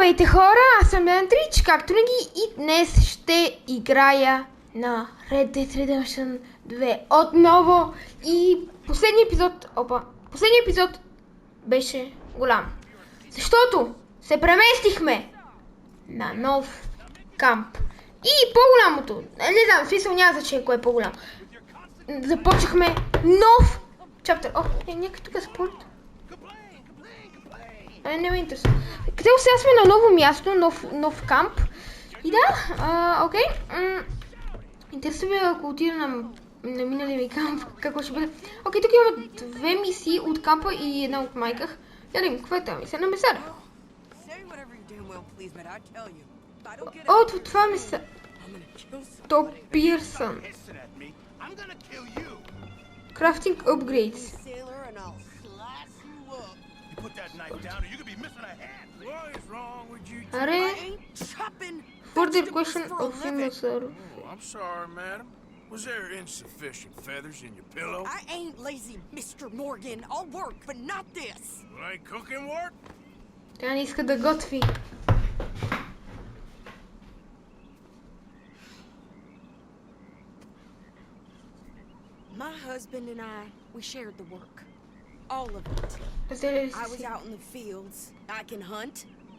Здравейте хора, аз съм Трич, както винаги, и днес ще играя на Red Dead Redemption 2 отново. И последният епизод беше голям, защото се преместихме на нов камп. И по-голямото, не знам, в смисъл няма значение кое е по-голям. Започнахме нов чаптър. Някак тук е спорт. Не ме интересува. Къде сега сме на ново място, нов камп. И да, окей. Интересува ми, ако отида на миналия ми камп, какво ще бъде. Окей, тук има две мисии от кампа и една от майках. Я да им, каква е тази мисия? На месара. Това ми са... Топ Пирсън. Крафтинг апгрейдс. Аре, further question of female service. I'm sorry, madam. Was there insufficient feathers in your pillow? I ain't lazy, Mr. Morgan. I'll work, but not this. Well, ain't cooking work? Тя не иска да готви. My husband and we shared the work. All of it. I was out in the fields. I can hunt,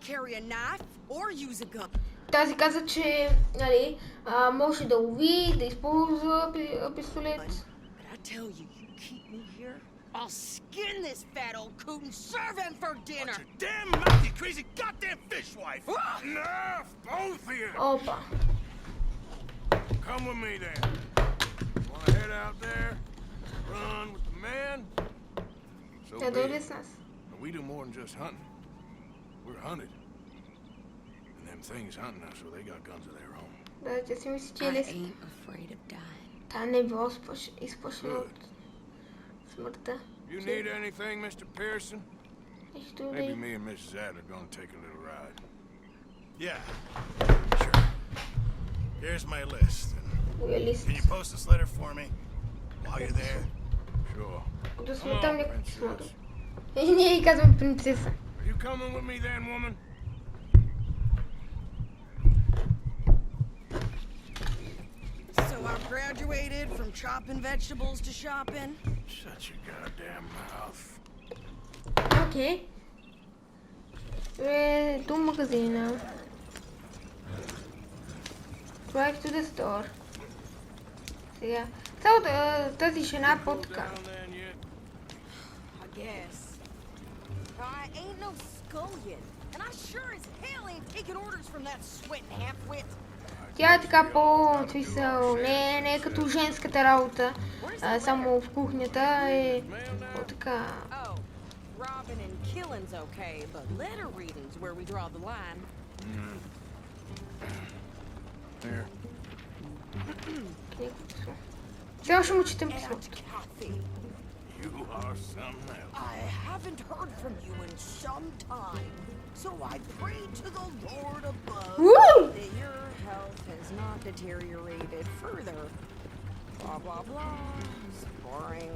carry a knife, or use a gun. Тази каза, че нали, може да лови, да използва пистолет. But I tell you, you keep me here, I'll skin this fat old coot and serve him for dinner. Watch your damn mouth, you crazy goddamn fishwife! Enough, both of you! Опа. Come with me then. Wanna head out there, run with the man? So Тя be дойде it. с нас. But we do more than just hunting. We're hunted. And them things hunting us, so they got guns of their own. Да, тя си мисли, че I е лесно. ain't afraid of dying. Та не е било изплашена от смъртта. You need anything, Mr. Pearson? Нищо Maybe не. me and Mrs. Adler are gonna take a little ride. Yeah, sure. Here's my list. Моя лист. Can you post this letter for me while you're there? Sure. Да сме Come там on, някакво писмото. princess. И ние й казваме принцеса. Are you coming with me then, woman? So I've graduated from chopping vegetables to shopping. Shut your goddamn mouth. Окей. До магазина. Drive to the store. Сега. Цялата тази жена е по-така. Down then yet? I guess. I ain't no scullion, and I sure as hell ain't taking orders from that sweating half-wit. Тя е така по-твисъл. Не е като женската работа. Само в кухнята е по-така. Oh, robbing and killing's okay, but letter reading's where we draw the line. Here. Сега ще му четем And писмото. Kathy, You are something else. I haven't heard from you in some time, so I pray to the Lord above Woo! that your health has not deteriorated further. Blah, blah, blah. It's boring.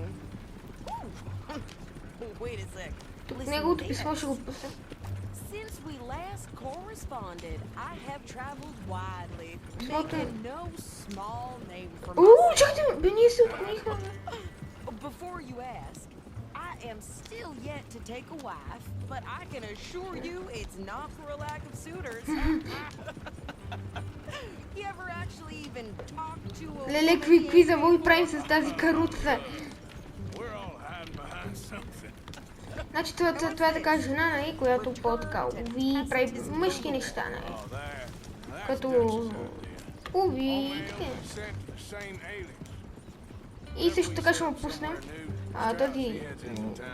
Wait a sec. Тук Listen неговото to писмо this. ще го пусна. Since we last corresponded, I have traveled widely, Писмото... making no small name for Чакайте, бе, ние се отклонихме. Before you ask, I am still yet to take a wife, but I can assure you it's not for a lack of suitors. You ever actually even talk to a Леле, какви завои правим с тази каруца? We're all hiding behind something. Значи това е така жена, нали, която по-така лови, прави мъжки неща, нали. Oh, there. Като лови, така. Sent the same alien. И също така ще му пуснем този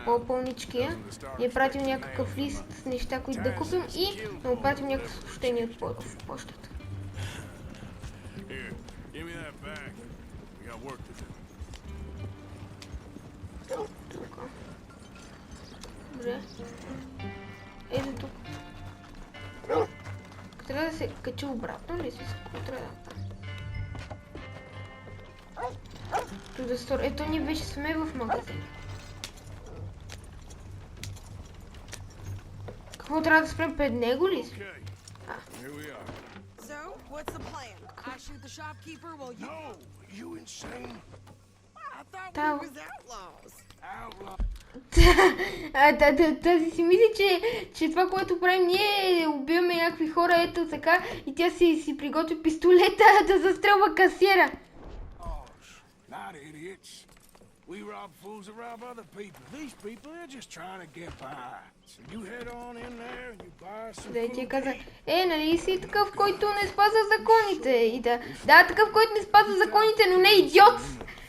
по-пълничкия. Ние пратим някакъв лист с неща, които да купим и да му пратим някакво съобщение от почтата. Here, give me that bag. We got work to do. Тук. Добре. Ето тук. Трябва да се качи обратно ли си? Какво трябва да направим? Ето ние вече сме в магазин. Какво трябва да спрем пред него ли? Okay, here we are. So, what's the plan? I shoot the shopkeeper while you... No, you insane? I thought Тау. we was outlaws. Outlaw. Тази си мисли, че това, което правим ние е убиваме някакви хора, ето така, и тя си приготви пистолета да застрелва касиера. Not idiots. We rob fools that rob other people. These people are just trying to get by. So you head on in there and you buy some Да, и ти food. каза, нали си такъв, който не спазва законите? И да, такъв, който не спазва законите, но не идиот!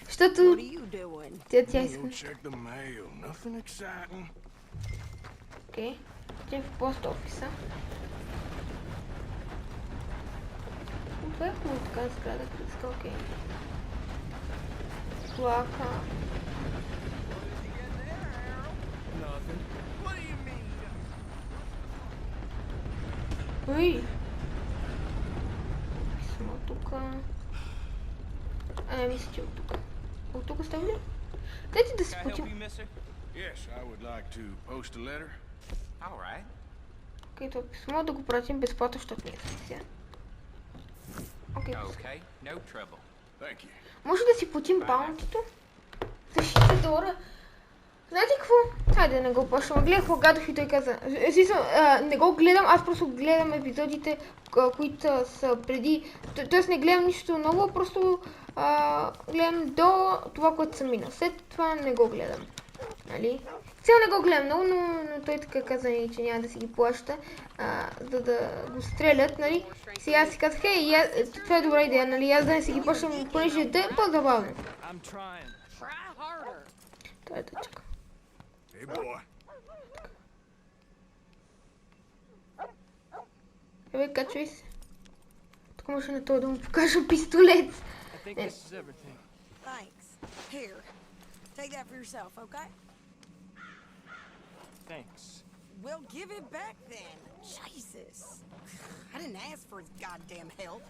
Защото What are you doing? тя иска. Go check the mail. Nothing exciting. Окей, отидем в пост офиса. Това е хубаво така да сграда критика, окей. Плака. Nothing. What do you mean? Ой! Писмо тука. Не мисля, че от тук. От тук става ли? Дайте да се путим. Yes, I would like to post a letter. All right. Окей, това писмо да го пратим безплатно, защото ние сме сега. Окей. Okay, no trouble. Thank you. Може да си платим баунтито? За $60. Знаете какво? Хайде да не го почвам. Гледах Лагадов и той каза. Не го гледам, аз просто гледам епизодите, които са преди. Тоест не гледам нищо ново, просто гледам до това, което съм минал. След това не го гледам. Нали? Цел не го гледам много, но той така каза, че няма да си ги плаща, за да го стрелят, нали? Сега си казах, това е добра идея, нали? Аз да не си ги плащам, понеже да е по-забавно. Това е да чакам. Hey, boy. Бе, качвай се. Тук може на това да му покажа пистолет. Thanks. Here. Take that for yourself, okay? Thanks. Well, give it back then. Jesus. I didn't ask for his goddamn help.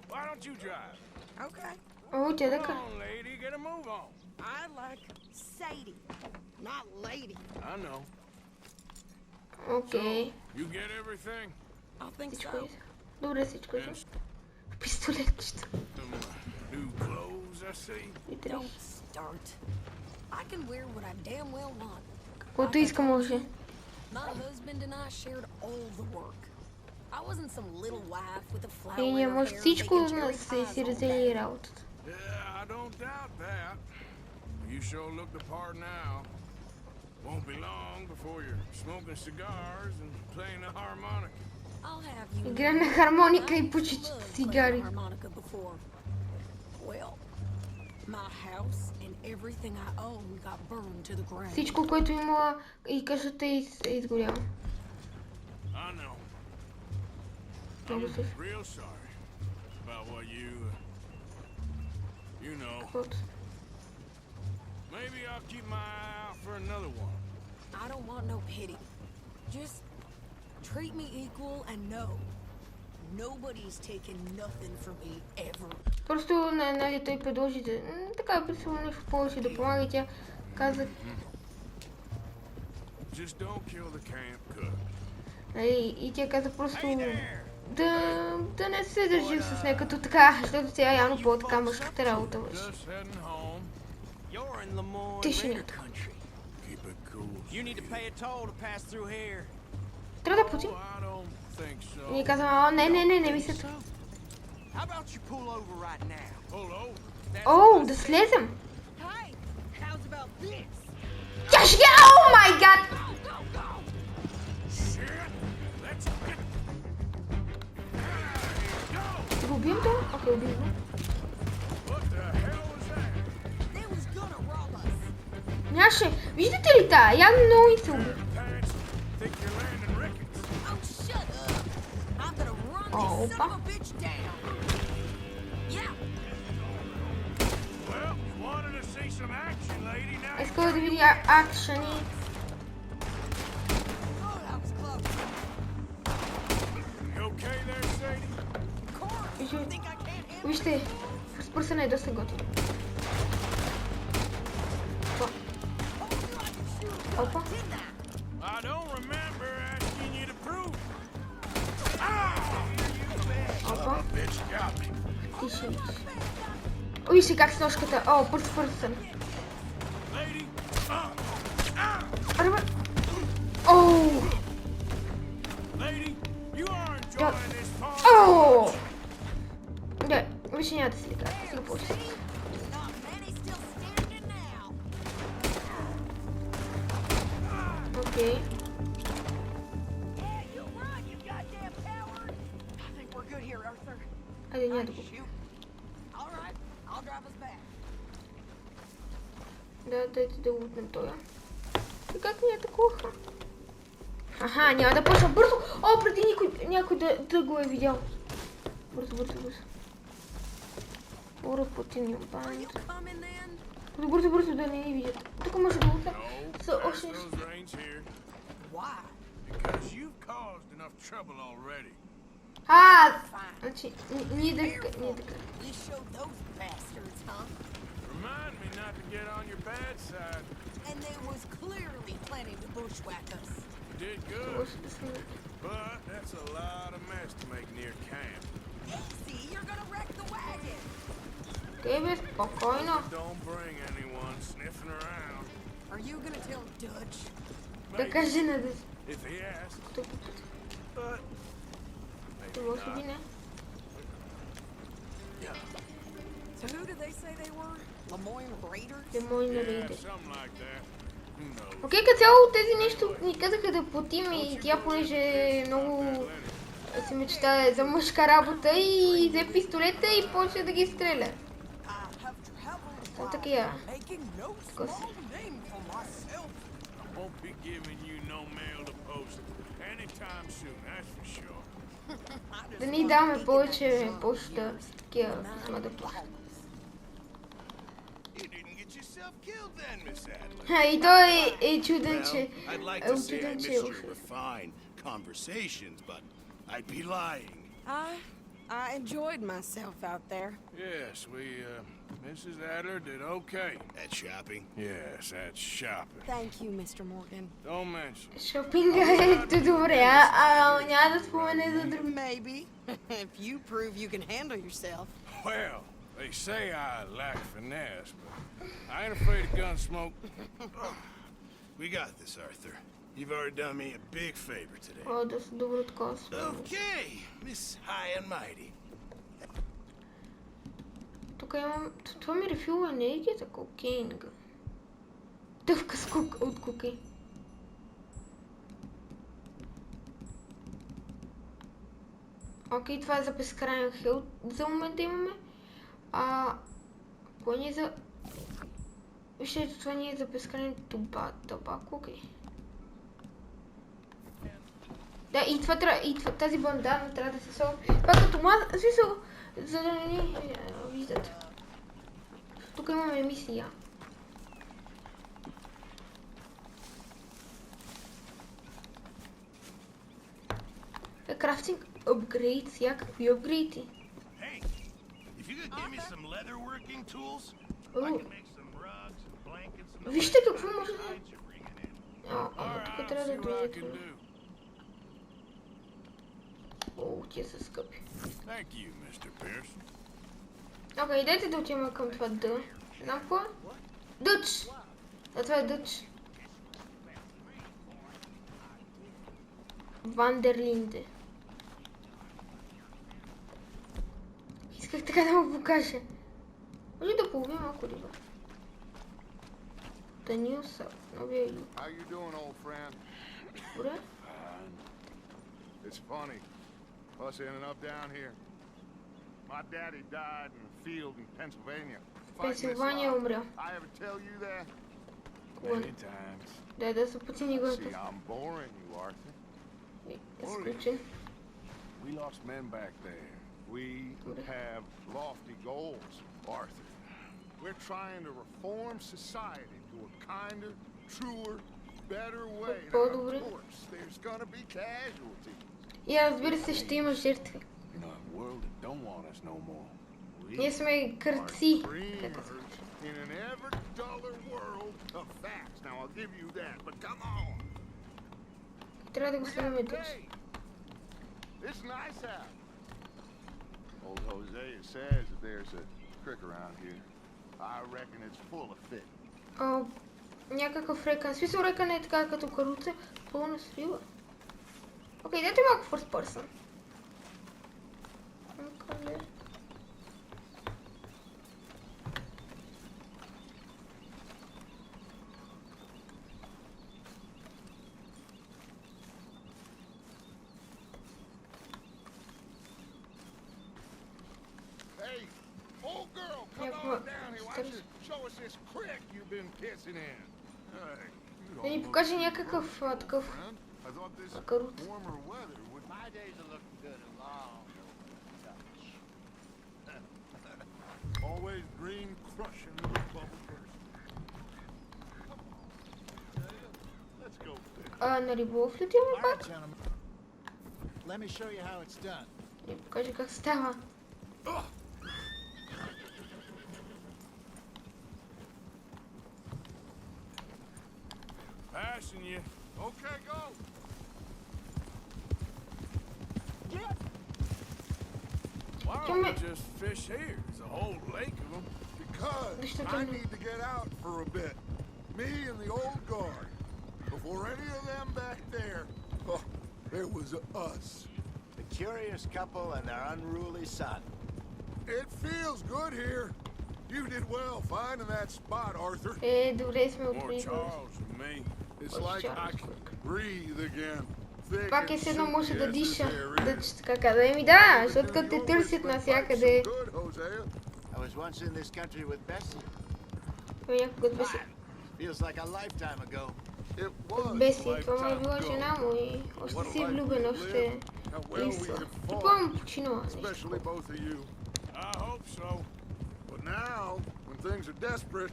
Why don't you drive? Okay. О, тя Come така. on, lady, get a move on. I like Sadie, not lady. I know. Окей. You get everything? I think Всичко so. е. Добре, всичко е. Yes. Пистолетчето. Some new clothes, I see. Витри. Don't start. I can wear what I damn well want. Каквото иска може. My husband and I shared all the work. I wasn't some little wife with a flower И in ние her може hair всичко baking да cherry си pies all разделили day. работата. Yeah, I don't doubt that. You sure look the part now. Won't be long before you're smoking cigars and playing the harmonica. I'll have you Игра на know, хармоника и I пуши loved playing цигари. harmonica before. Well, my house and everything I own got burned to the ground. Всичко, което има и къщата е изгоряла. I know. Много I'm се real sorry about what you know. каквото. Maybe I'll keep my eye out for another one. I don't want no pity. Just treat me equal and know nobody's taken nothing from me ever. Просто, нали, той предложи да... Така, присъва нещо повече да помага и тя каза... Just don't kill the camp cook. Нали, и тя каза просто... Да не се държим с нея като така, защото тя явно по-така мъжката работа върши. Just heading home. You're in Lemoyne Тишината. country. Keep it cool. You need to pay a toll to pass through here. Трябва да платим. Oh, I don't think so. И ние казваме, не мисля това. How about you pull over right now? Pull over. О, да слезем! Hey, how's about this? Тя ще... О май гад! Shit. Let's get... Го убием това? Окей, убием го. What the hell was that? They was gonna rob us. Нямаше. Виждате ли та? Явно много и се уби. Pants. Think you're landing Ricketts. Oh, shut up. I'm gonna run this son of a bitch down. Yeah. Well, you wanted to see some action, lady. Now you Искала да види акшени. Oh, that was close. You okay there, Sadie? Of course. You think I can't handle Вижте, разпърсана е доста готино. Опа. it? Didn't I? I don't remember Тише. Вижте как с ножката. О, пърс. Арба. Оу. Оу. Да, вече няма да се лика. Сега почва. Окей. Айде, няма да го. Да, дайте да лутнем това. И как ни атакуваха? Аха, няма да почва бързо. О, преди някой да го е видял. Бързо. Противния банд. Бързо да не ни видят. Тук може да лутнем. Са още нещо. Значи, ние да... Remind me not to get on your bad side. And they was clearly planning to bushwhack us. You did good, but that's a lot of mess to make near camp. Easy, you're gonna wreck the wagon. Тебе спокойно. Don't bring anyone sniffing around. Are you gonna tell Dutch? Да кажи на Дъч. If he asks. But Ти може би не. So who did they say they were? Lemoyne Raiders? Lemoyne yeah, Raiders. something like that. Who knows? Окей, като цяло тези нещо ни казаха да платим и тя, понеже много се мечтае за мъжка работа, и взе пистолета и почва да ги стреля. Такива. Won't be giving you no mail to post anytime soon, that's for sure. Да ни даваме повече почта, такива писма да пускат. You didn't get yourself killed then, Miss Adler. И той е чуден, че... I'd like to say I missed your refined conversations, but I'd be lying. I enjoyed myself out there. Yes, Mrs. Adler did okay. At shopping? Yes, that's shopping. Thank you, Mr. Morgan. Don't mention it. Шопинга е добре, няма да спомене за друг. Maybe, if you prove you can handle yourself. Well, they say I lack finesse, but I ain't afraid of gun smoke. We got this, Arthur. You've already done me a big favor today. О, да се добре такова. Okay, Miss High and Mighty. Тук имам... Това ми рефилва енергията, кокейнга. Дъвка от кокейн. Окей, това е за безкрайен хелт. За момента имаме. Кое ни е за... Вижте, това ни е за безкрайен табако, окей. Да, и това трябва... Тази бандана трябва да се сложи. Това като маза... Смисъл, за да не ни виждат. Тук имаме мисия. Крафтинг апгрейд, всякакви апгрейди. Hey, if you could give me some leatherworking tools, I can make some rugs and blankets and... Вижте какво може да... Тук трябва да дойдете. О, тия са скъпи. Thank you, Mr. Pearson. Окей, дайте да отиваме към това Д. Знам какво? Дъч! Това е Дъч. Вандерлинде. Исках така да му покажа. Може да половим малко риба. Данил са. Новия юг. How you doing, old friend? Добре? It's funny, us ending up down here. My daddy died in a field in Pennsylvania. Пенсилвания умря. I ever tell you that? Many times. Да се потини See, гората. I'm boring you, Arthur. Изключен. We lost men back there. We have lofty goals, Arthur. We're trying to reform society to a kinder, truer, better way. Now, of course, there's gonna be casualties. И разбира се, ще има жертви. You know, a world that don't want us no more. Ние сме кръци. In an ever duller world of facts. Now I'll give you that, but come on. Трябва да го следваме Дъч. It's nice out. Old Hosea says that there's a creek around here. I reckon it's full of fish. Някакъв рекън. Смисъл рекън е така като каруца, пълна с риба. Окей, дайте малко first person. Hey, old girl, come on down here. Why don't you show us this creek you've been pissing in? Да ни покаже някакъв такъв каруца. My days are looking good and long. Always green crushing the bubble first. Let's go. На риболов ли отиваме пак? Let me show you how it's done. Да ни покаже как става. Passing you. Okay, go. Why don't we just fish here? There's a whole lake of them. Because I need to get out for a bit. Me and the old guard. Before any of them back there, there was us. The curious couple and their unruly son. It feels good here. You did well finding that spot, Arthur. Добре сме More открили. Charles than me. It's like I can breathe again. Пак е с едно може да диша. Да, така каза. Еми да, защото като те търсят навсякъде. I was once in this country with Bessie. Някога Беси. Feels like a lifetime ago. Беси, това е била жена му и още си влюбен, още липсва. Предполагам починала нещо. I hope so. But now, when things are desperate,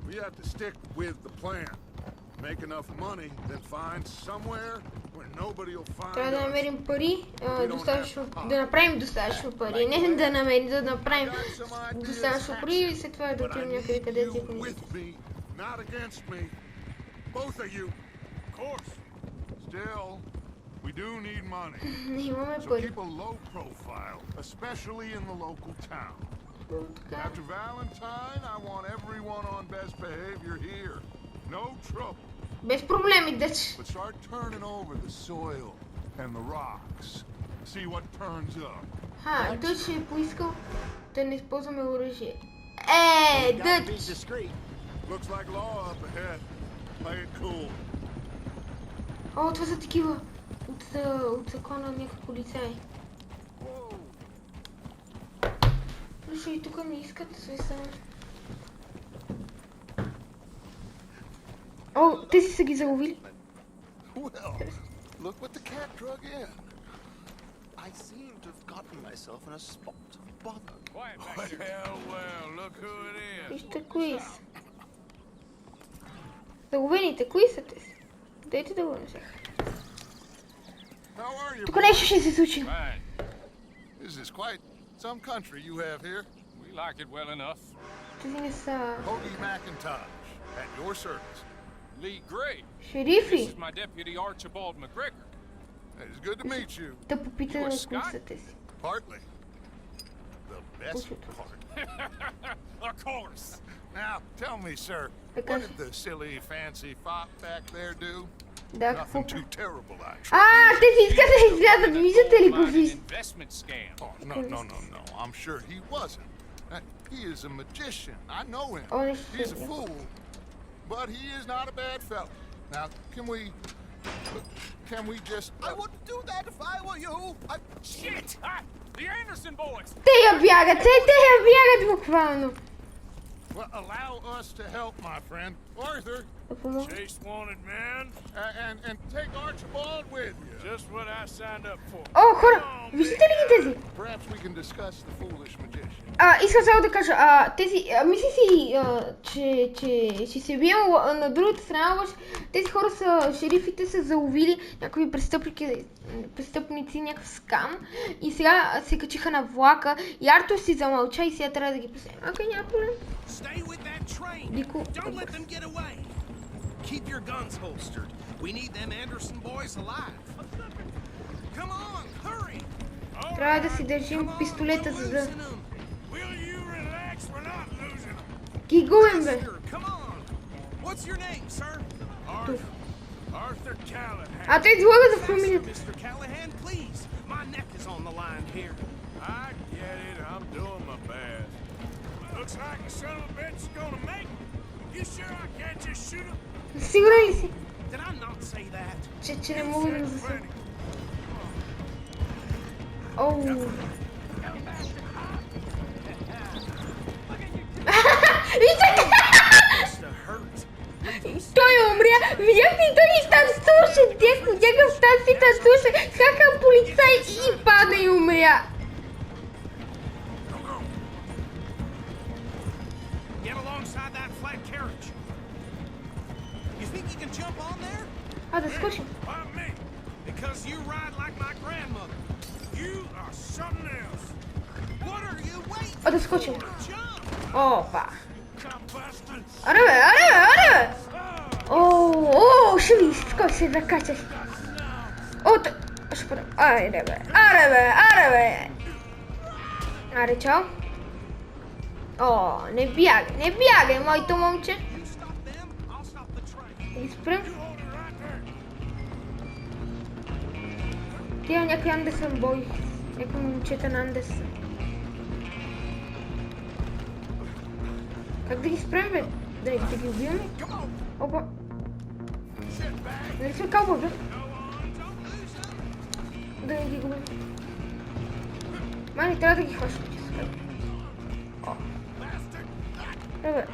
we have to stick with the plan. Make enough money, then find somewhere where nobody will find Трябва да us. намерим пари, да направим достатъчно пари. Не да намерим, да направим достатъчно пари и след това да отидем някъде, където е понизите. Not against me. Both of you. Of course. Still, we do need money. Не имаме So пари. keep a low profile, especially in the local town. After Valentine, I want everyone on best behavior here. No trouble. Без проблеми, деч. But start turning over the soil and the rocks. See what turns up. Той ще е поискал да не използваме оръжие. Gotta be Дъч! discreet. Looks like law up ahead. Play it cool. О, това са такива. От закона някакви полицаи. Слушай, тук не искат свеса. О, те си са ги заловили. Well, look what the cat drug in. I seem to have gotten myself in a spot of bother. Quiet back there. Well, look who it is. Вижте кои са. Заловените, кои са те си? Дайте да го несех. How are you? Тук нещо ще се случи. Fine. This is quite some country you have here. We like it well enough. Тези не са Hoagie McIntosh, at your service. Lee Gray. This шерифи. is my deputy Archibald McGregor. It's good to meet you. Да попита кои са те си. Partly. The best part. Of course. Now, tell me, sir, what Because- did the silly, fancy fop back there do? Да, какво? Nothing too terrible, actually. Те си искат да излязат, виждате ли го An виж? investment scam. Oh, no. I'm sure he wasn't. He is a magician. I know him. О, нещо He's a се fool, but he is not a bad fellow. Now, can we just... I wouldn't do that if I were you. Shit! The Anderson boys! Те я бягат, те я бягат буквално. Well, allow us to help, my friend. Arthur, Да помогна. Chase wanted man. and take Archibald with you. Just what I signed up for. О, хора, виждате ли ги тези? Perhaps we can discuss the foolish magician. Искам само да кажа, тези, мисля си, че ще се бием на другата страна, обаче тези хора са, шерифите са заловили някакви престъпници, някакъв скам и сега се качиха на влака и Артур си замълча и сега трябва да ги пуснем. Окей, няма проблем. Stay with that train. Дико, Don't let them get away. Keep your guns holstered. We need them Anderson boys alive. Come on, hurry. Трябва да си държим пистолета, за да ги губим, бе. Тук. А те излага за фамилията. Сигурен ли си? Че не мога да засъм. Оу. Той умря. Видяхте и той и танцуваше. Някакъв танц и танцуваше. Хака полицай и пада и умря. А, да скочим. А, да скочим. Опа. Аре бе. О, ще ви скочи се да качаш. От. Ще падам. Аре бе. Аре, чао. О, не бягай, моето момче. Изпрем. Тя някой Андесън бой. Някой момчета на Андесън. Как да ги спрем, бе? Да ги убиваме? Опа. Нали сме калба, бе? Да не ги губим. Мани, трябва да ги хващам. О. Бе.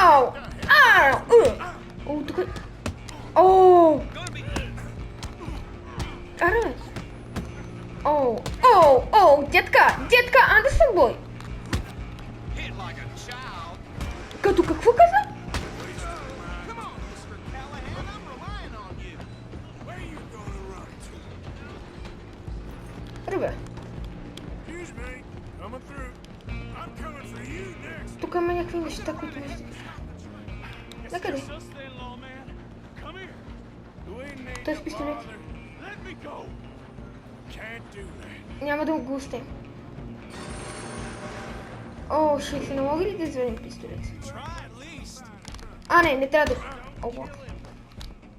Ау! О, тук. О! Аре, бе. О, детка, Андесън бой. Като какво каза? Ребе. Тук има някакви неща, които не ще... Накъде? Той с пистолет. Няма да го оставим. О, ще не мога ли да извадим пистолет? А, не трябва да... О,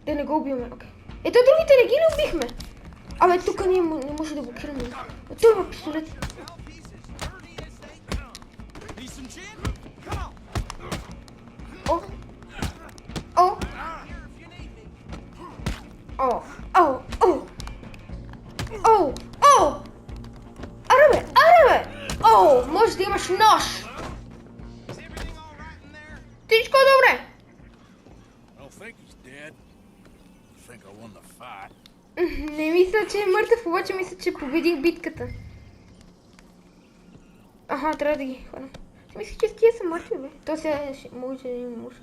да не го убиваме, окей. Ето другите не ги ли убихме? Абе, тук ние не може да блокираме. Той има пистолет. Аре бе! О, може да имаш нож! Всичко добре! Не мисля, че е мъртъв, обаче мисля, че победих битката. Аха, трябва да ги хвана. Мисля, че тия са мъртви, бе. То сега може да има муж.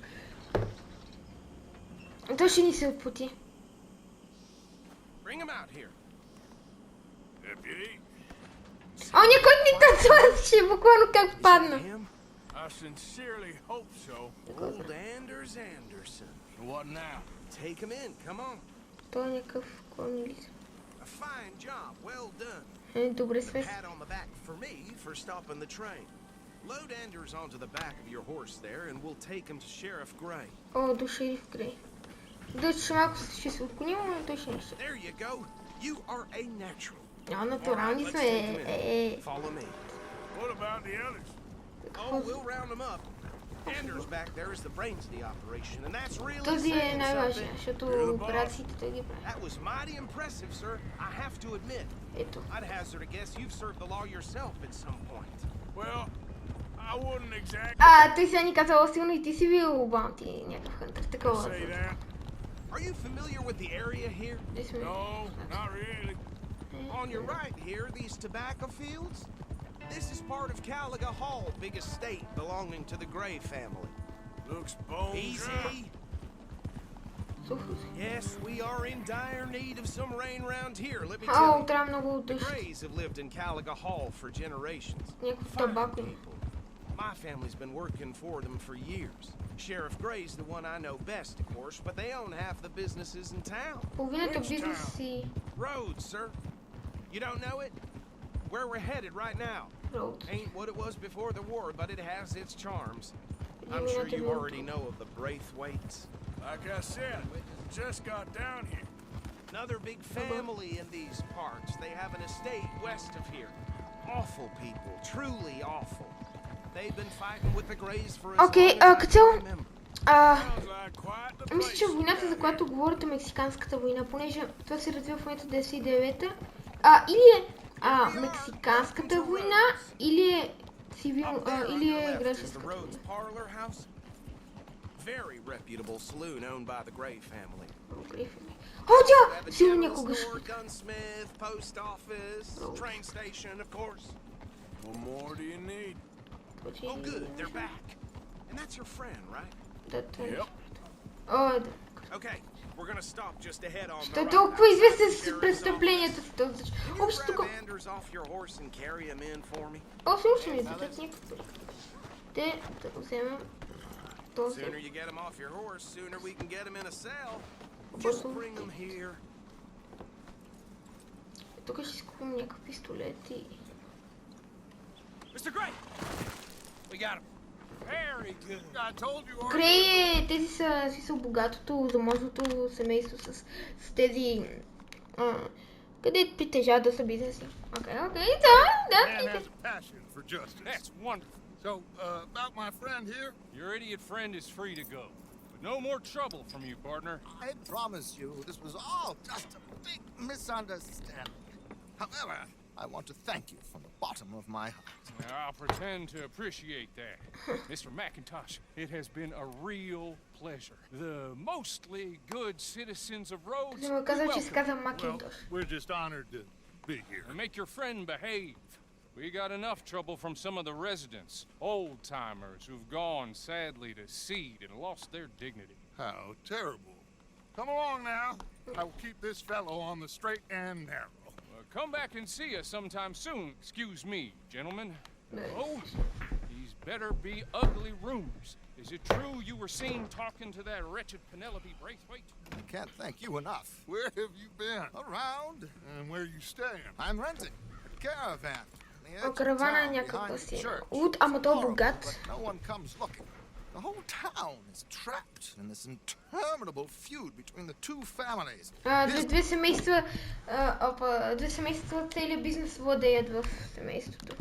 То ще ни се отпоти. О, някой ни танцуваше, буквално как падна. Той е някакъв колонилизъм. Добре свест. Load Anders onto the back of your horse there and we'll take him to Sheriff Gray. О, до Шериф Грей. Доче малко ще се отклоним, но той ще не ще. There you go. You are a natural. Натурални сме. Follow me. What about the others? Oh, we'll round them up. Anders back there is the brains of the operation, and that's really Този е най-важният, защото операциите той ги прави. That was mighty impressive, sir. I have to admit. Ето. I'd hazard a guess you've served the law yourself at some point. Well, I wouldn't exactly. Той сега ни казал силно и ти си бил баунти някакъв хънтър, такова. Are you familiar with the area here? No, not really. On your right here, these tobacco fields? This is part of Caliga Hall, big estate belonging to the Gray family. Looks bone Easy. Yes, we are in dire need of some rain round here. Let me tell you, the Grays have lived in Caliga Hall for generations. Fine people. My family's been working for them for years. Sheriff Gray's the one I know best, of course, but they own half the businesses in town. Половината бизнес си. Roads, sir. You don't know it? Where we're headed right now. Ain't what it was before the war, but it has its charms. I'm sure you already know of the Braithwaites. Like I said, just got down here. Another big family in these parts. They have an estate west of here. Awful people, truly awful. They've been fighting with the Greys for as long as I can remember. Мисля, че войната, за която говорите, мексиканската война, понеже това се развива в момента 1999, или е мексиканската война, или е или е гражданската война. Very reputable saloon owned by the Gray family. Тя! Силно някога ще... Gunsmith, post office, train station, of course. What more do you need? Oh good, they're back. And that's your friend, right? Yep. Okay, we're gonna stop just ahead on the Що толкова известен с престъпленията в този случай? Общо тук... По-силно ще ми дадат някакви. Те да вземем този... Тук ще си купим някакъв пистолет и... Грей, тези са богатото, заможното семейство с тези... къде притежават да са бизнеси. Окей, да. So, about my friend here? Your idiot friend is free to go. But no more trouble from you, partner. I promise you, this was all just a big misunderstanding. However, I want to thank you from the bottom of my heart. I'll pretend to appreciate that. Mr. McIntosh, it has been a real pleasure. The mostly good citizens of Rhodes welcome. Well, we're just honored to be here. And make your friend behave. We got enough trouble from some of the residents, old-timers who've gone sadly to seed and lost their dignity. How terrible. Come along now. I will keep this fellow on the straight and narrow. Come back and see us sometime soon. Excuse me, gentlemen. Oh, these better be ugly rumors. Is it true you were seen talking to that wretched Penelope Braithwaite? I can't thank you enough. Where have you been? Around. And where are you staying? I'm renting a caravan. Каравана е някаква си. Ама той е богат. No one comes looking. The whole town is trapped in this interminable feud between the two families. Две семейства целият бизнес владеят в семейството.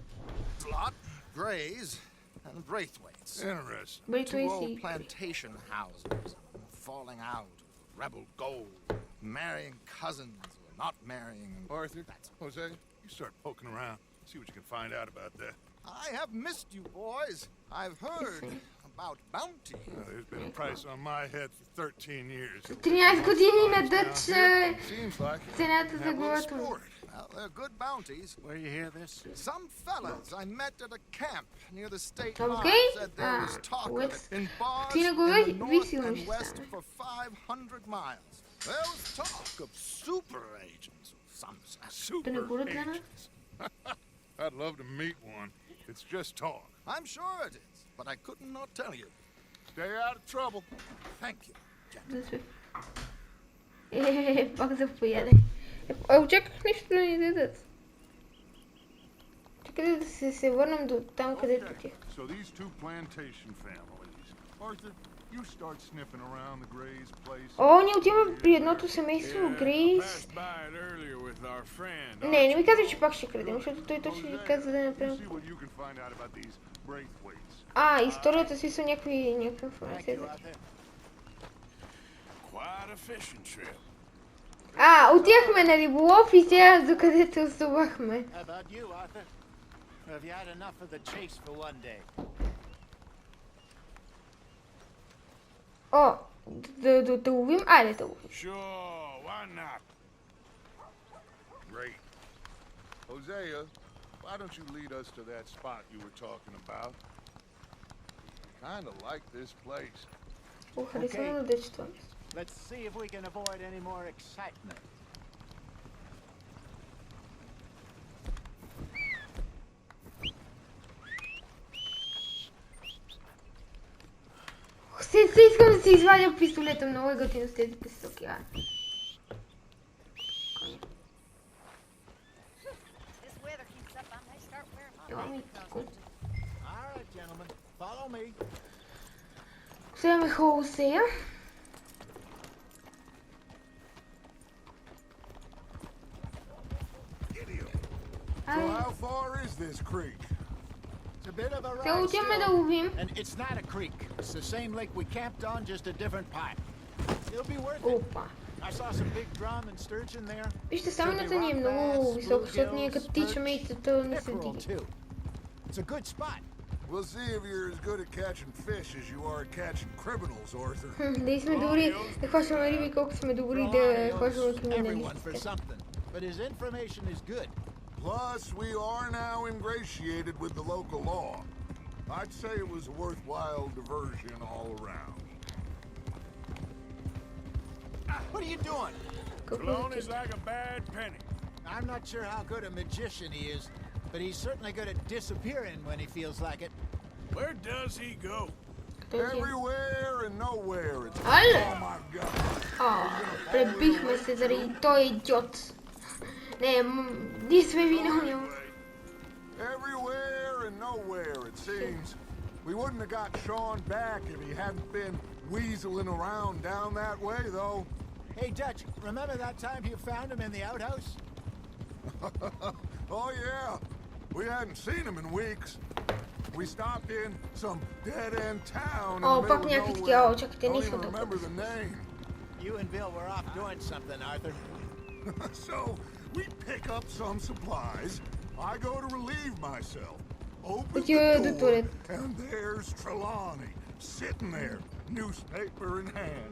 Lot, Grays and Braithwaites. Interesting. Two old plantation houses falling out of rebel gold, marrying cousins or not marrying. Arthur, Jose, you start poking around. See what you can find out about that. I have missed you, boys. I've heard about bounty. There's been a price on my head for 13 years. 13 години на Дъч цената за главата му. Well, they're good bounties. Where you hear this? Some fellas I met at a camp near the state line said there was talk of it in bars in the north and west for 500 miles. There was talk of super agents of some sort. Super agents? I'd love to meet one. It's just talk. I'm sure it is, but I could not tell you. Stay out of trouble. Thank you, gentlemen. Пак заповядай. Очаквах нещо да ни дадат. Чакай да се върнем до там, където ти. So these two plantation families. Arthur, you start sniffing around the Grays place. О, ние отиваме при едното семейство Грейс. Не ми казва, че пак ще крадем, защото той точно ни каза да направим. Историята си са някаква информация. Отивахме на риболов и сега докъдето оставахме. Да ловим? Айде да ловим. Great. Hosea, why don't you lead us to that spot you were talking about? Kind of like this place. Let's see if we can avoid any more excitement. Искам да си извадя пистолета, много е готино с тези пистолки. Вземем Холсея. So how far is this creek? It's a bit of a Сега ride отиваме да still. ловим. And it's not a creek. It's the same lake we camped on, just a different pipe. It'll be worth it. Опа. I saw some big drum and sturgeon there. Вижте, стамината ни е много висока, защото ние като тичаме и цата ни се диги. It's a good spot. We'll see if you're as good at catching fish as you are at catching criminals, Arthur. Дали сме добри да хващаме риби, колко сме добри да хващаме криминалистите. But his information is good. Plus, we are now ingratiated with the local law. I'd say it was a worthwhile diversion all around. What are you doing? Cologne is like a bad penny. I'm not sure how good a magician he is, but he's certainly good at disappearing when he feels like it. Where does he go? Everywhere and nowhere. It's Але! oh my God. Пребихме се заради той идиот. Не, ние сме виновни. Everywhere and nowhere, it seems. We wouldn't have got Sean back if he hadn't been weaseling around down that way, though. Hey, Dutch, remember that time you found him in the outhouse? Oh, yeah. We hadn't seen him in weeks. We stopped in some dead-end town in the middle of nowhere. Don't even remember the name. You and Bill were off doing something, Arthur. So, we pick up some supplies. I go to relieve myself. Open the door, and there's Trelawney, sitting there, newspaper in hand.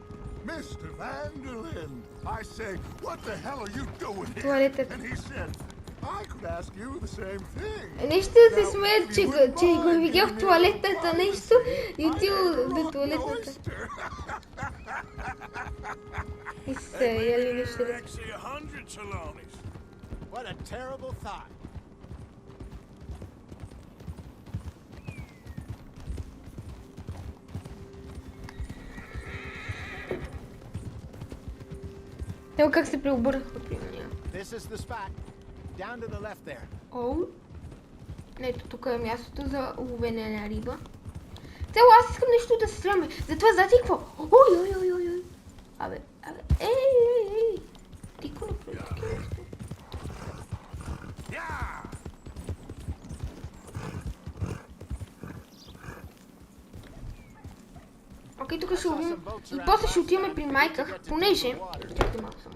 Mr. Vanderlyn. I say, what the hell are you doing here? And he said, I could ask you the same thing. Нещо се смеят, че го видях в туалетната нещо и отива до туалетната. И се, яли нещо. What a terrible thought. Ево как се преобърнаха при меня. This is the spot. Down to the left there. Оу. Ето тук е мястото за ловене на риба. Цел, аз искам нещо да се стряме. Затова знаете какво? Ой. Абе. Ей. Тико направи такива нещо. Окей, тук ще ловим. И после ще отиваме при майка, понеже... Чакай малко само.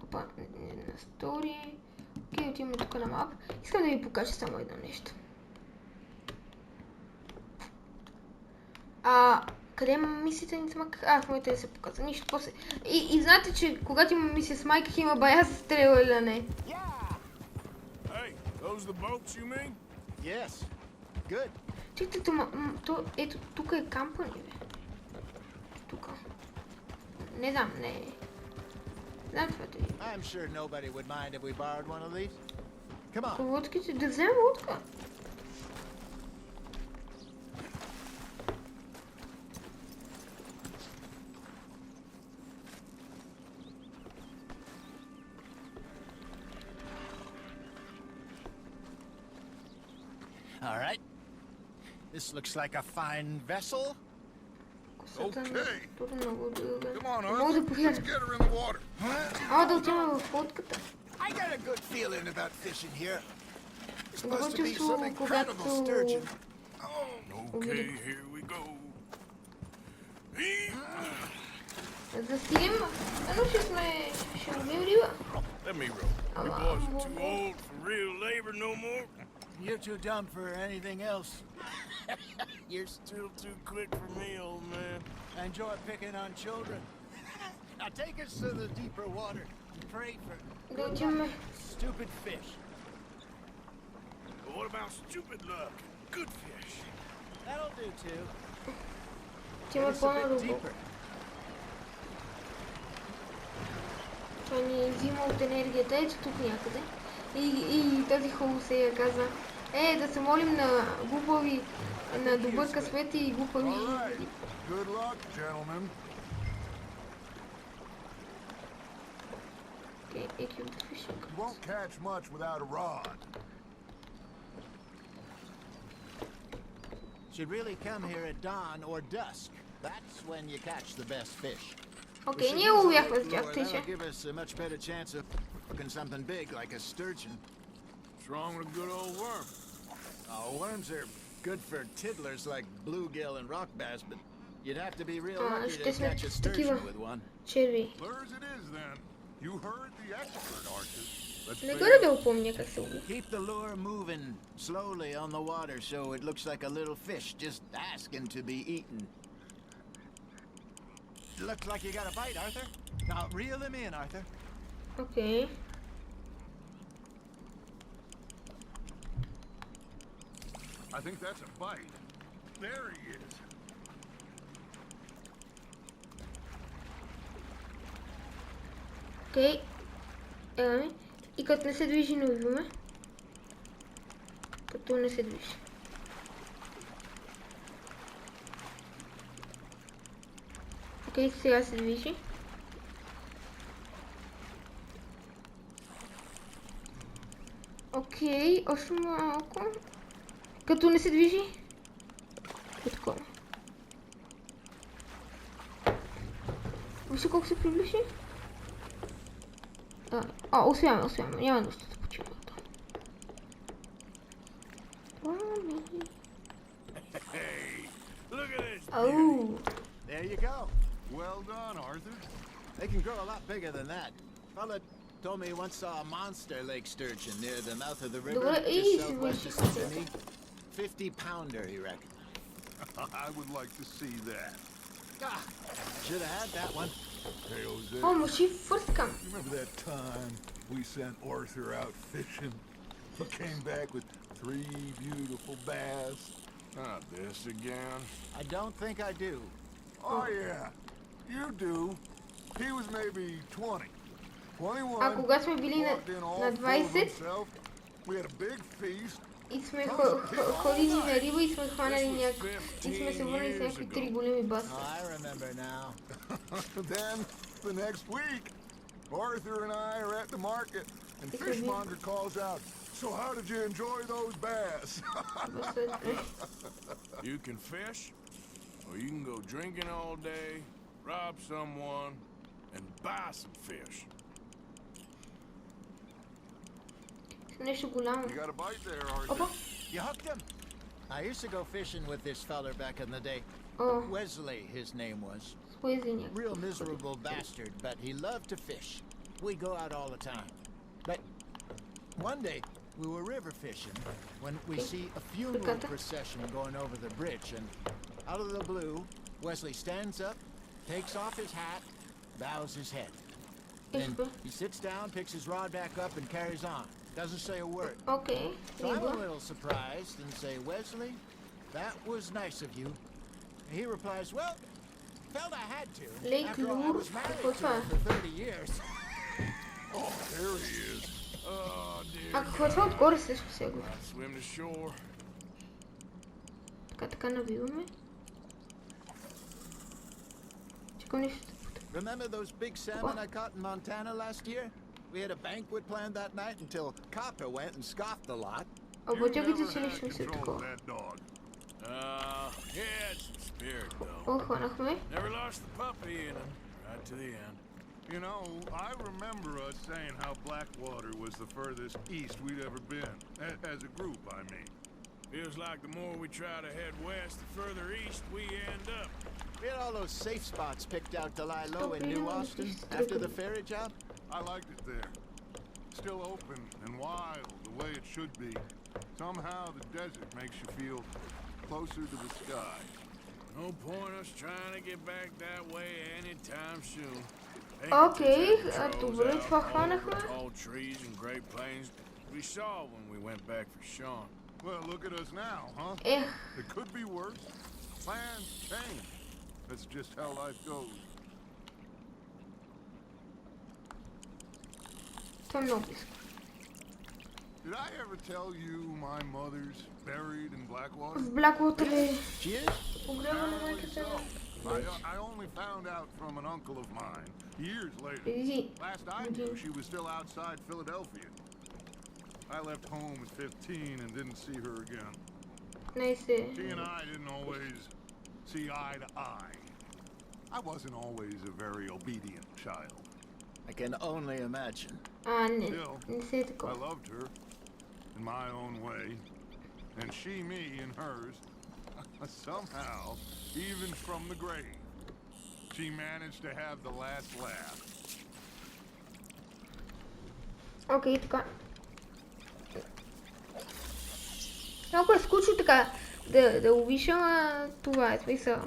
Опа, на стори. Окей, отиваме тук на мап. Искам да ви покажа само едно нещо. Къде има мисията ни с майка? В момента да се показва. Нищо, после. И знаете, че когато има мисия с майка, има бая с стреляне. Hey, those the boats you mean? Yes. Good. Чекайте, ето, тук е кампа ни, бе. Тук. Не знам, не. Знам това да видим. I'm sure nobody would mind if we borrowed one of these. Come on. Лодките, да вземем лодка. All right. This looks like a fine vessel. Okay. Come on, Arthur. Let's get her in the water. Да отиваме в лодката. I got a good feeling about fishing here. It's supposed to be some incredible sturgeon. Okay, here we go. Да стигнем, но ще ловим риба. Let me row. You boys are too old for real labor no more. You're too dumb for anything else. You're still too quick for me, old man. I enjoy picking on children. Now take us to the deeper water and pray for stupid fish. But what about stupid luck? Good fish. That'll do too. It's a bit deeper. Това ни взима от енергията. Ето тук някъде. И този Холсея каза, да се молим на глупави, на добър късмет и глупави. Good luck, gentlemen. Okay, equip the fishing. You won't catch much without a rod. Should really come here at dawn or dusk. That's when you catch the best fish. Окей, ние уловяхме за тях, That'll give us a much better chance of hooking something big like a sturgeon. What's wrong with a good old worm? Oh, worms are good for tiddlers like bluegill and rock bass, but you'd have to be real lucky to catch a sturgeon with one. Черви. Lures it is then. You heard the expert, Arthur. Не горе да упомня как се лови. Keep the lure moving slowly on the water so it looks like a little fish just asking to be eaten. Looks like you got a bite, Arthur. Now reel him in, Arthur. Okay. I think that's a bite. There he is. Окей. Еламе. И като не се движи, не убиваме. Като не се движи. Окей, сега се движи. Окей, още малко. Като не се движи. Такова. Вижте колко се приближи. Успяваме. Няма нужда да почиваме. Oh. There you go. Well done, Arthur. They can grow a lot bigger than that. Fella told me he once saw a monster lake sturgeon near the mouth of the river just southwest of Sydney. 50-pounder, he reckoned. I would like to see that. Should have had that one. Hey, Jose. Oh, was she first come? Remember that time we sent Arthur out fishing? He came back with 3 beautiful bass. Not this again. I don't think I do. Oh, yeah. You do. He was maybe 20. 21. А когато сме били на 20 We had a big feast. и сме ходили на риба и сме хванали и сме се върнали с някакви 3 големи баса. I remember now. Then, the next week, Arthur and I are at the market, and Fishmonger calls out, "So how did you enjoy those bass?" You can fish, or you can go drinking all day, rob someone, and buy some fish. Нещо голямо. You got a bite there, Arthur. You hooked him. I used to go fishing with this feller back in the day. Wesley, his name was. Real miserable bastard, but he loved to fish. We go out all the time. But one day, we were river fishing when we see a funeral procession going over the bridge, and out of the blue, Wesley stands up, takes off his hat, bows his head. Then he sits down, picks his rod back up, and carries on. Doesn't say a word. Okay. So I'm a little surprised and say, "Wesley, that was nice of you." And he replies, "Well, felt I had to. After all, I was married to him for 30 years." Oh, there he is. Oh, dear. А какво това отгоре също сега? Swim to shore. Така навиваме. Чакам нещо. Remember those big salmon I caught in Montana last year? We had a banquet planned that night until Copper went and scoffed a lot. Чакайте, че нещо ми се такова. Yeah, it's some spirit though. Хванахме. Never lost the puppy in him, right to the end. You know, I remember us saying how Blackwater was the furthest east we'd ever been. As a group, I mean. Feels like the more we try to head west, the further east we end up. We had all those safe spots picked out to lie low in New Austin after the ferry job. I liked it there. Still open and wild, the way it should be. Somehow the desert makes you feel closer to the sky. No point us trying to get back that way anytime soon. Окей, добре, това хванахме. All trees and great plains we saw when we went back for Sean. Well, look at us now, huh? It could be worse. Plans change. That's just how life goes. Това е много близко. Did I ever tell you my mother's buried in Blackwater? В Blackwater ли? She is? I only found out from an uncle of mine years later. Last I knew, she was still outside Philadelphia. I left home at 15 and didn't see her again. She and I didn't always see eye to eye. I wasn't always a very obedient child. I can only imagine. Still, I loved her in my own way, and she me in hers. Somehow, even from the grave, she managed to have the last laugh. Окей, така. Много е скучно така да увиша, а това е смисъл.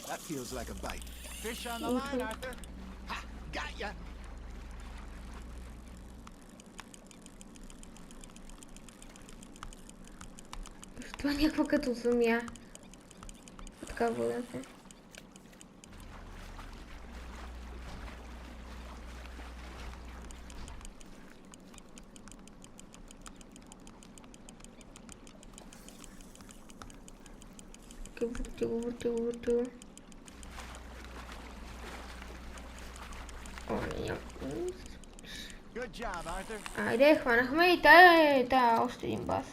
That feels like a bite. Fish on the line, Arthur. Ha! Got ya! Това е някаква като змия. Така водата. Върти. Айде, хванахме и тая още един бас.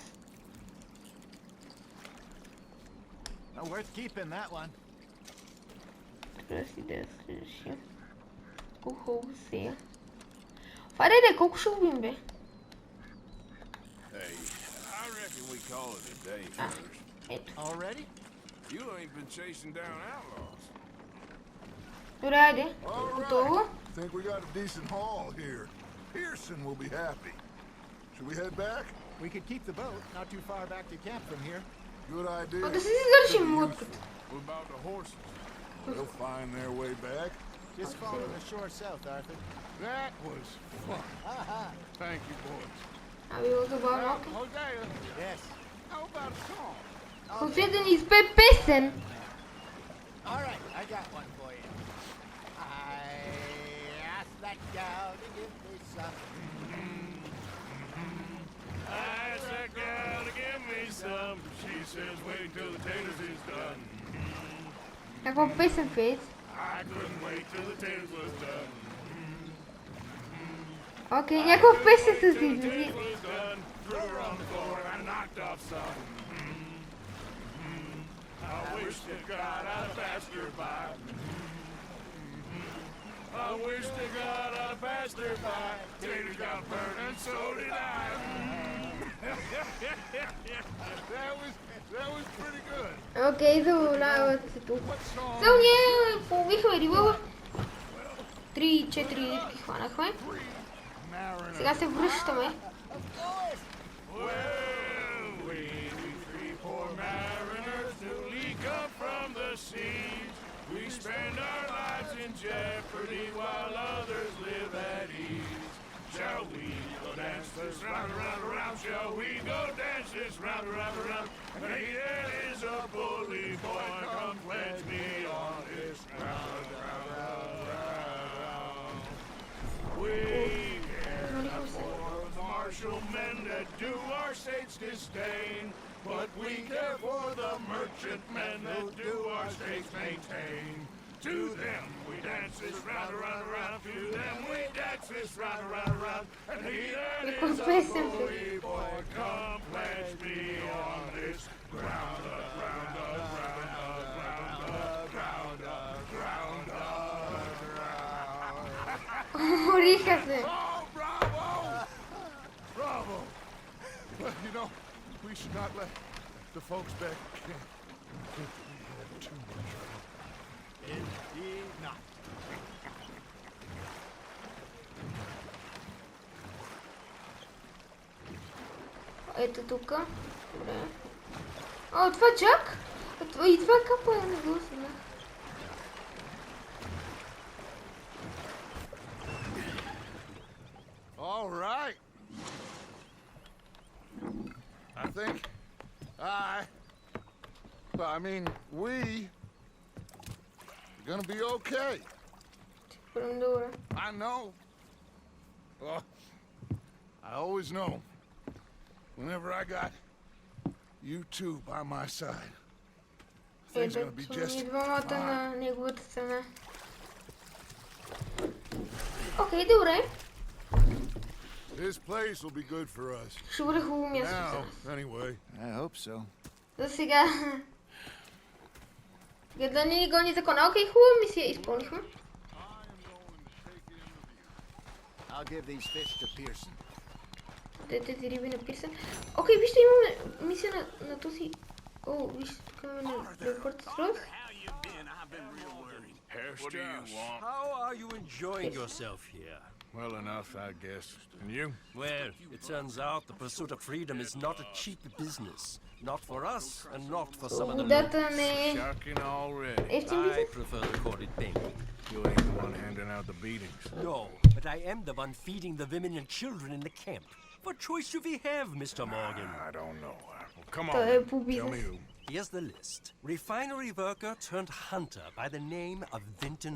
Трябва си да следващия. Колко хубаво сега. Това да колко ще убим, бе? Ето. You ain't been chasing down outlaws. Добре, айде. Готово. Think we got a decent haul here. Pearson will be happy. Should we head back? We could keep the boat, not too far back to camp from here. Good idea. Да си издържим лодката. What about the horses? They'll find their way back. Just follow the shore south, Arthur. That was fun. Thank you, boys. Било забавно, окей. Hosea, Yes. how about a song? Хосе да ни изпее песен. All right, I got one for you. I asked that gal to give me some. I asked that gal to give me some. She says wait till the taters is done. Някаква песен пееш. I couldn't wait till the taters was done. Окей, някаква песен са си измисли. Threw her on the floor and I knocked off some. I wish to God I'd passed her by. I wish to God I'd passed her by. Taters got burned and so did I. That was pretty good. Окей, забавляват се тук. Само ние половихме рибъла. 3-4 рибки хванахме. Сега се връщаме. We spend our lives in jeopardy while others live at ease. Shall we go dance this round, around, around? Shall we go dance this round, around, around? And he that is a bully boy, come pledge me on this round, round, round, round. We care for the martial men that do our state's disdain. But we care for the merchant men that do our states maintain. To them we dance this round, around, around. To them we dance this round, around, around. And he that is a bully boy, come pledge me on this ground up, ground up, ground up, ground up, ground up, ground up, ground. Мориха се. Oh, bravo! Bravo! Well, you know, we should not let the folks back get too much fun. Indeed not. Ето тук. Добре. О, това Джак? И това капа е нагласна. All right. I think we are gonna be okay. I know. Well, I always know. Whenever I got you two by my side, things are gonna be just fine. Окей, добре. This place will be good for us. Ще бъде хубаво място. Now, anyway. I hope so. За сега. Да ни гони закона. Окей, хубава мисия изпълнихме. I'll give these fish to Pearson. Дайте тези риби на Пирсън. Окей, вижте, имаме мисия на този... О, вижте, тук имаме на репорт с Рос. How are you enjoying yourself here? Well enough, I guess. And you? Well, it turns out the pursuit of freedom is not a cheap business. Not for us, and not for some of the locals. Shocking already. I prefer to call it banking. You ain't the one handing out the beatings. No, but I am the one feeding the women and children in the camp. What choice do we have, Mr. Morgan? I don't know. Well, come on, tell me who. Here's the list. Refinery worker turned hunter by the name of Vinton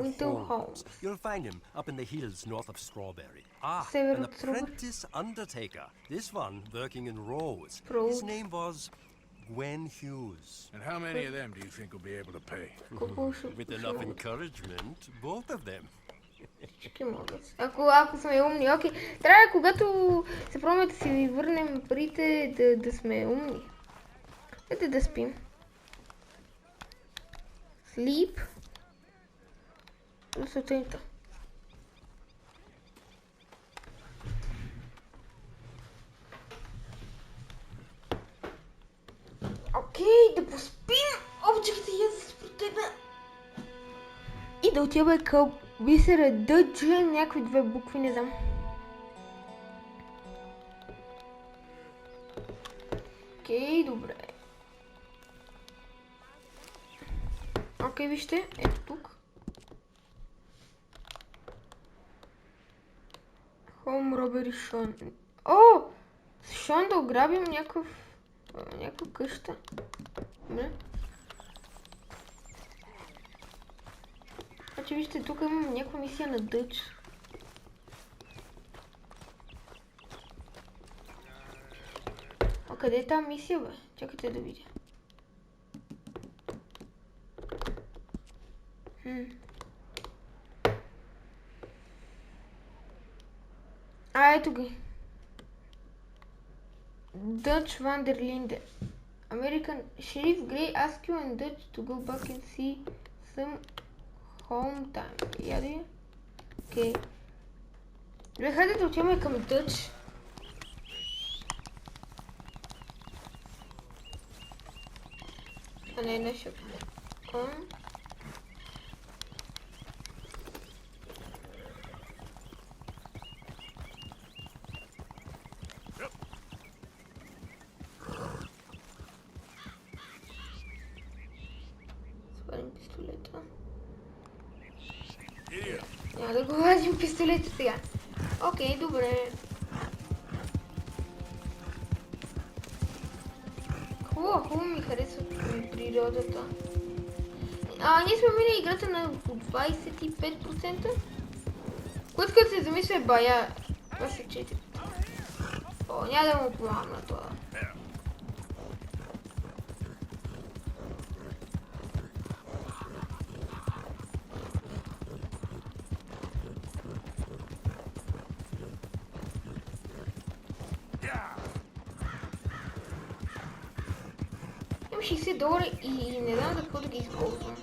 Holmes. You'll find him up in the hills north of Strawberry. An apprentice undertaker. This one working in Rose. His name was Gwen Hughes. And how many of them do you think will be able to pay? With enough encouragement, both of them. Ако сме умни, окей. Трябва, когато се пробваме да си върнем парите, да сме умни. Ето да спим. Sleep. До сутринта. Окей, да поспим. Обичайте я за спортена. И да отиваме към бисера дъджа, някакви две букви, не знам. Окей, добре. Окей, вижте, ето тук. Home robbery Шон. О! С Шон да ограбим някаква къща. Добре. Значи вижте, тук имам някаква мисия на Дъч. А къде е тази мисия, бе? Чакайте да видя. Ето ги. Dutch van der Linde. American Sheriff Gray ask you and Dutch to go back and see some home time. Яде? Окей. Добре, хайде да отиваме към Dutch. А не, не ще. Свалим пистолета. Няма да го вадим пистолета сега. Окей, добре. Хубаво ми харесва природата. Ние сме минали играта на 25%. Което като се замисля е бая 24%. О, няма да му помагам на това. Имам $60 и не знам за какво да ги използвам.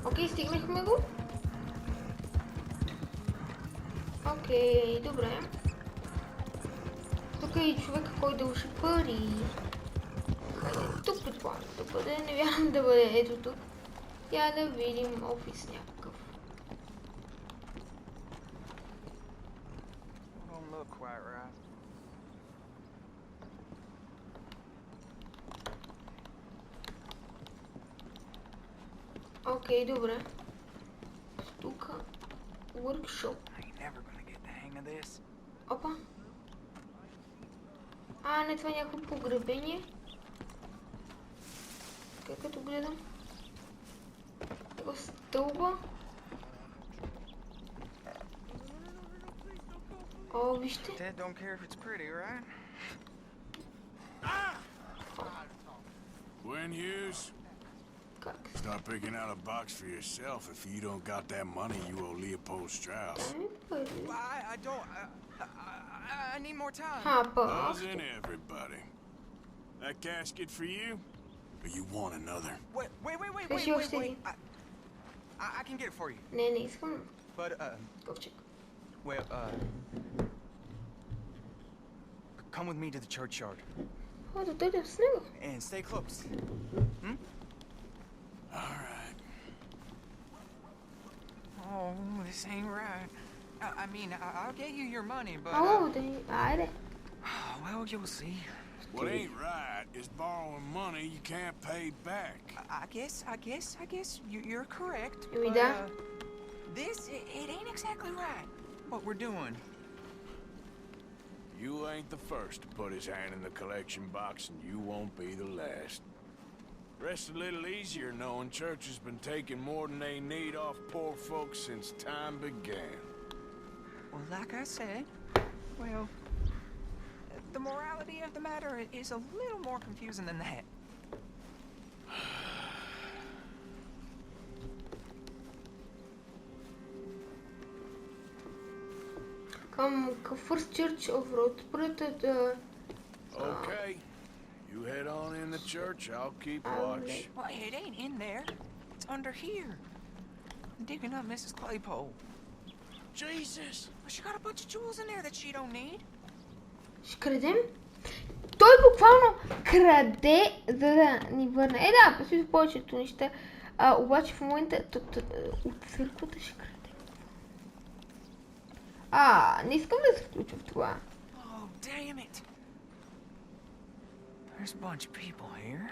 Окей, стигнахме го. Окей, добре. Тук е и човека, който дължи пари. Тук предполагам да бъде, не вярвам да бъде ето тук. Я да видим офис някакъв. Окей, добре. Тук workshop. Опа. Не, това е някакво погребение. Като гледам. Его стълба. О, вижте. Dad don't care if it's pretty, right? Gwen Hughes, start picking out a box for yourself if you don't got that money you owe Leopold Strauss. I don't. I need more time. Doesn't everybody? That casket for you? Or you want another? Wait. I can get it for you. Не искам. But, Ковчег. well, come with me to the churchyard. О, да дойдем с него. And stay close. Alright. Oh, this ain't right. I mean, I'll get you your money, but... О, айде. Well, you'll see. What ain't right is borrowing money you can't pay back. I guess you're correct. Еми But, да. This, it ain't exactly right, what we're doing. You ain't the first to put his hand in the collection box, and you won't be the last. Rest a little easier knowing church has been taking more than they need off poor folks since time began. Well, like I said, well, the morality of the matter is a little more confusing than that. Come first church of road. Okay. You head on in the church, I'll keep watch. Well, it ain't in there. It's under here. I'm digging up Mrs. Claypole. Jesus! Well, she got a bunch of jewels in there that she don't need. Ще крадем? Той буквално краде, за да ни върне. Да, посвиси повечето неща. Обаче в момента от църквата ще краде. Не искам да се включа в това. Oh, damn it. There's a bunch of people here.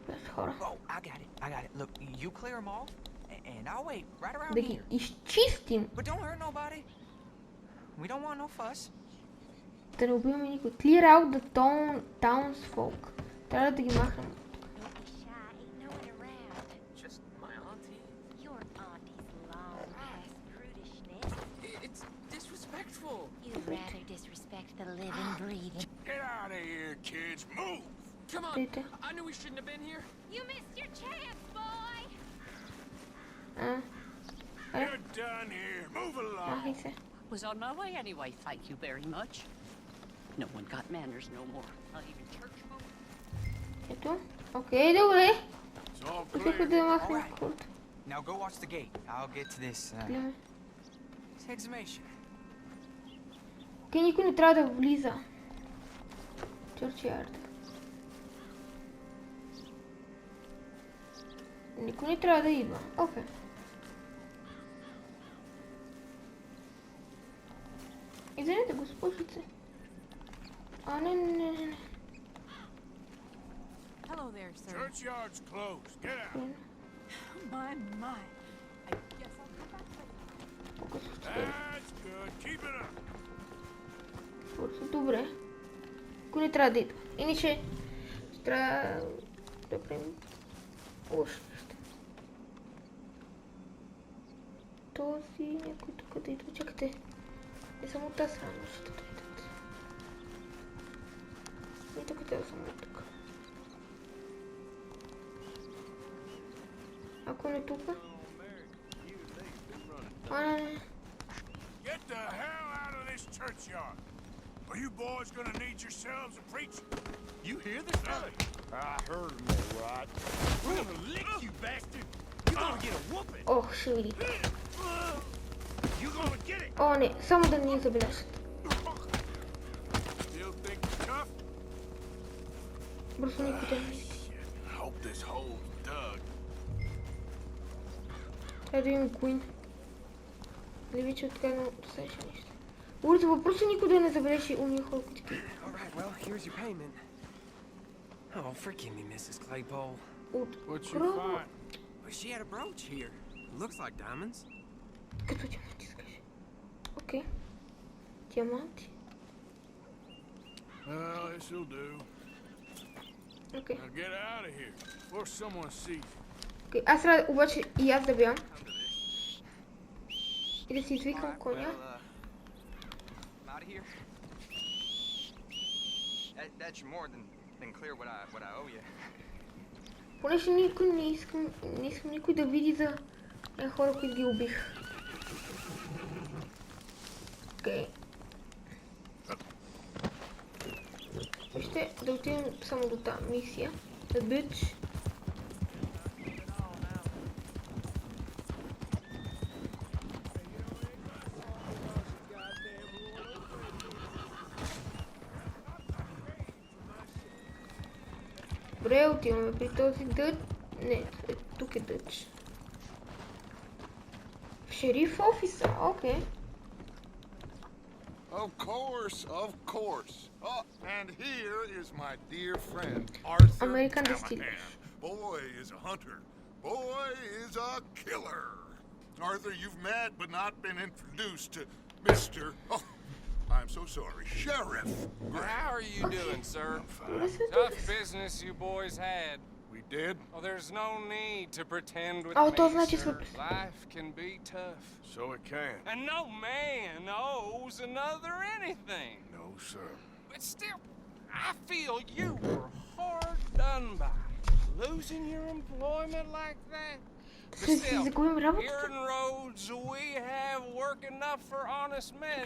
Без хора. Oh, I got it. Look, you clear them all, and I'll wait right around Да ги here. изчистим. But don't hurt nobody. We don't want no fuss. Да не убиваме никой. Clear out the townsfolk. Трябва да ги махнем. You'd rather disrespect the living, breathing. Get out of here, kids. Move! Come on. I knew we shouldn't have been here. You missed your chance, boy. You're done here. Move along. Was on my way anyway, thank you very much. No one got manners no more. Not even church folk. Ето. Окей, добре. It's all Искахме да махнем Alright. хората. Now go watch the gate. I'll get to this Гледаме. exhumation. Окей, никой не трябва да влиза. Чърчиард. Никой не трябва да идва. Окей. Извинете, госпожице. Не. Hello there, sir. Churchyard's closed. Get out. My. I guess I'll come back later. That's good. Keep it up. Добре. Никой не трябва да идва. Иначе ще трябва да правим лошо нещо. Този някой тук да идва. Чакайте. Не само от тази страна ще дойдат. И тук трябва само от тук. Ако не тук. Не. Get the hell out of this churchyard. Are you boys gonna need yourselves a preacher? You hear this, fella? I heard him, all right. We're gonna lick you, bastard. You're gonna get a whooping. Ох, ще види. You're gonna get it. О, не, само да не забележат. Still think you're tough? Бързо никой да не. Hope this hole's dug. Трябва да имам Queen. Не ви че от така много достатъчно нещо. Урата, въпросът никой да не забележи уния хора, които такива. Alright, well, here's your payment. Oh, forgive me, Mrs. Claypole. What you find? Well, she had a brooch here. Looks like diamonds. Като диаманти скажи. Окей. Диаманти. Well, this'll do. Окей. Now get out of here before someone sees you. Окей, аз трябва обаче и аз да бягам. И да си извикам коня. out of here? That should more than clear what I owe you. Понеже никой не искам никой да види за хора, които ги убих. Окей. Ще да отидем само до тази мисия. The bitch. Добре, отиваме при този дъч. Не, тук е дъч. Шериф офиса, окей. Of course. Oh, and here is my dear friend, Arthur. American Distillers. Boy is a hunter. Boy is a killer. Arthur, you've met but not been introduced to Mr. Oh, I'm so sorry, Sheriff Gray. How are you doing, sir? Tough business you boys had. We did? Oh, there's no need to pretend with me, sir. Life can be tough. So it can. And no man owes another anything. No, sir. But still, I feel you were hard done by. Losing your employment like that. But still, here in Rhodes, we have work enough for honest men.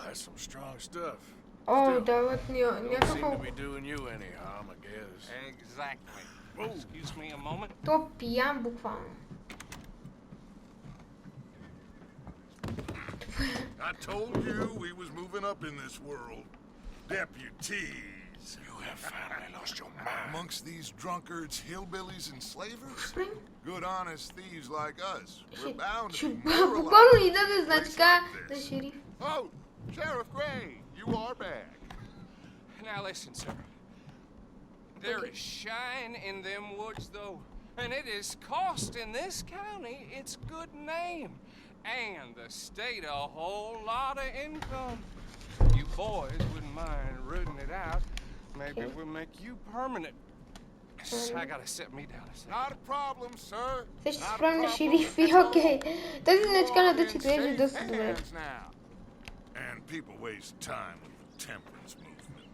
That's some strong stuff. Oh, дават Don't seem to be doing you any harm, I guess. Exactly. Excuse me a moment. То пиян буквално. I told you we was moving up in this world. Deputies. You have finally lost your mind. Amongst these drunkards, hillbillies, and slavers? Good honest thieves like us. We're bound to be буквално ни даде значка на шериф. Oh, Sheriff Gray, you are back. Now listen, sir. There is shine in them woods, though, and it is cost in this county its good name, and the state a whole lot of income. You boys wouldn't mind rooting it out. Maybe we'll make you permanent. I gotta sit me down a second. Not a problem, sir. Се ще справим на шерифи, окей. Тази значка на дъчи изглежда доста добре. And people waste time with the temperance movement.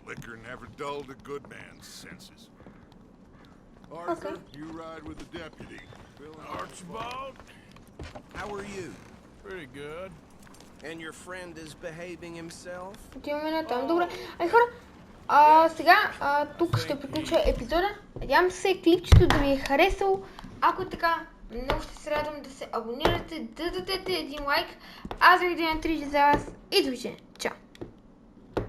Liquor never dulled a good man's senses. Arthur, you ride with the deputy. Archibald? How are you? Pretty good. And your friend is behaving himself? Отиваме на там. Добре. Ай хора, сега тук ще приключа епизода. Надявам се клипчето да ви е харесало. Ако е така, много ще се радвам да се абонирате, да дадете един лайк. Аз ви дадем 3 за вас и довиждане.